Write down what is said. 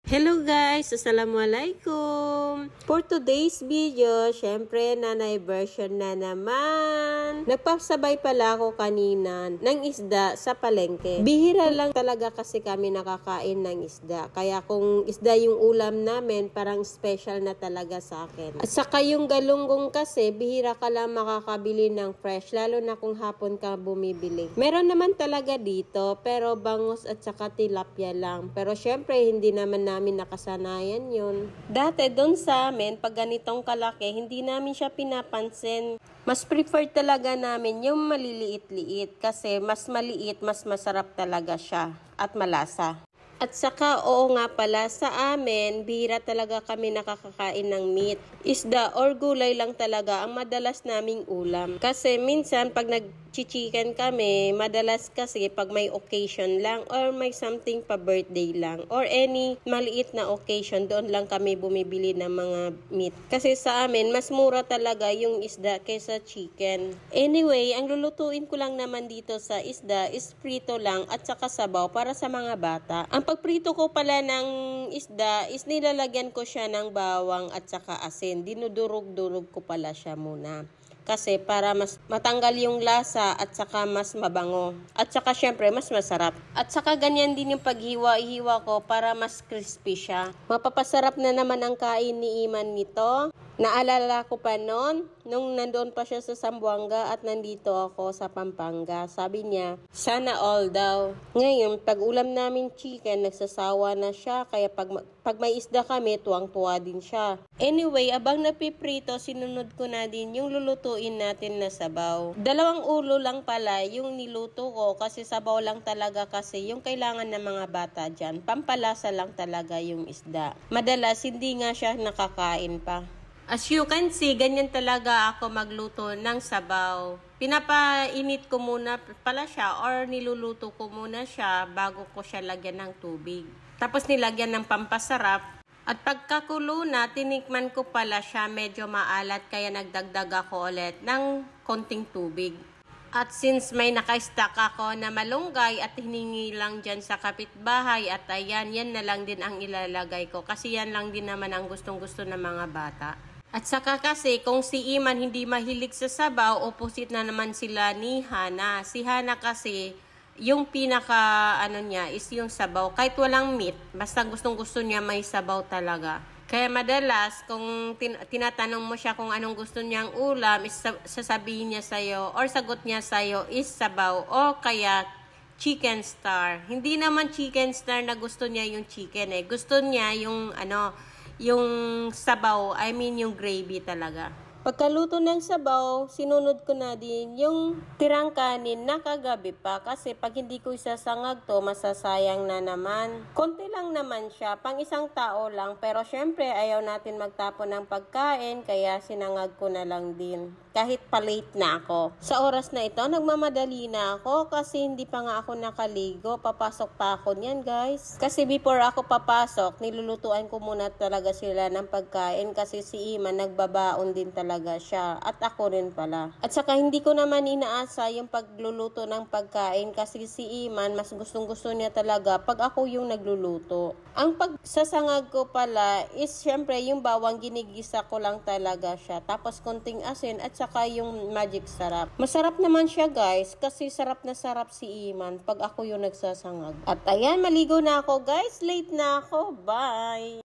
Hello guys! Assalamualaikum! For today's video, syempre nanay version na naman. Nagpasabay pala ako kanina ng isda sa palengke. Bihira lang talaga kasi kami nakakain ng isda. Kaya kung isda yung ulam namin, parang special na talaga sa akin. At saka yung galunggong kasi, bihira ka lang makakabili ng fresh, lalo na kung hapon ka bumibili. Meron naman talaga dito, pero bangus at saka tilapia lang. Pero syempre, hindi naman namin nakasanayan yun. Dati doon sa amin, pag ganitong kalaki, hindi namin siya pinapansin. Mas preferred talaga namin yung maliliit-liit kasi mas maliit, mas masarap talaga siya at malasa. At saka, oo nga pala, sa amin, bihira talaga kami nakakakain ng meat. Isda or gulay lang talaga ang madalas naming ulam. Kasi minsan, pag nag-chicken kami, madalas kasi pag may occasion lang or may something pa birthday lang or any maliit na occasion, doon lang kami bumibili ng mga meat. Kasi sa amin, mas mura talaga yung isda kaysa chicken. Anyway, ang lulutuin ko lang naman dito sa isda is prito lang at saka sabaw para sa mga bata. Ang pagprito ko pala ng isda is nilalagyan ko siya ng bawang at saka asin. Dinudurog-durog ko pala siya muna. Kasi para mas matanggal yung lasa at saka mas mabango. At saka syempre mas masarap. At saka ganyan din yung paghiwa-hiwa ko para mas crispy siya. Mapapasarap na naman ang kain ni Iman nito. Naalala ko pa noon, nung nandoon pa siya sa Zamboanga at nandito ako sa Pampanga. Sabi niya, sana all daw. Ngayon, pag ulam namin chicken, nagsasawa na siya. Kaya pag may isda kami, tuwang-tuwa din siya. Anyway, abang napiprito, sinunod ko na din yung lulutuin natin na sabaw. 2 ulo lang pala yung niluto ko kasi sabaw lang talaga kasi yung kailangan ng mga bata dyan. Pampalasa lang talaga yung isda. Madalas, hindi nga siya nakakain pa. As you can see, ganyan talaga ako magluto ng sabaw. Pinapainit ko muna pala siya or niluluto ko muna siya bago ko siya lagyan ng tubig. Tapos nilagyan ng pampasarap. At pagkakulo na, tinikman ko pala siya medyo maalat kaya nagdagdag ako ulit ng konting tubig. At since may naka-stack ako na malunggay at hiningi lang dyan sa kapitbahay at ayan, yan na lang din ang ilalagay ko. Kasi yan lang din naman ang gustong-gusto ng mga bata. At saka kasi kung si Iman hindi mahilig sa sabaw, opposite na naman sila ni Hana. Si Hana kasi yung pinaka niya is yung sabaw. Kahit walang meat, basta gustong-gusto niya may sabaw talaga. Kaya madalas kung tinatanong mo siya kung anong gusto niyang ulam, is sasabihin niya sa'yo or sagot niya sa'yo is sabaw o kaya chicken star. Hindi naman chicken star na gusto niya yung chicken eh. Gusto niya yung yung sabaw, I mean yung gravy talaga. Pagkaluto ng sabaw, sinunod ko na din yung tirang kanin na kagabi pa kasi pag hindi ko isasangag to, masasayang na naman. Konti lang naman siya, pang isang tao lang, pero syempre ayaw natin magtapon ng pagkain kaya sinangag ko na lang din. Kahit pa-late na ako. Sa oras na ito, nagmamadali na ako kasi hindi pa nga ako nakaligo. Papasok pa ako niyan, guys. Kasi before ako papasok, nilulutuan ko muna talaga sila ng pagkain kasi si Iman nagbabaon din talaga siya. At ako rin pala. At saka hindi ko naman inaasa yung pagluluto ng pagkain kasi si Iman mas gustong-gusto niya talaga pag ako yung nagluluto. Ang pagsasangag ko pala is syempre yung bawang ginigisa ko lang talaga siya. Tapos konting asin at saka yung magic sarap. Masarap naman siya guys kasi sarap na sarap si Iman pag ako yung nagsasangag. At ayan, maligo na ako guys. Late na ako. Bye!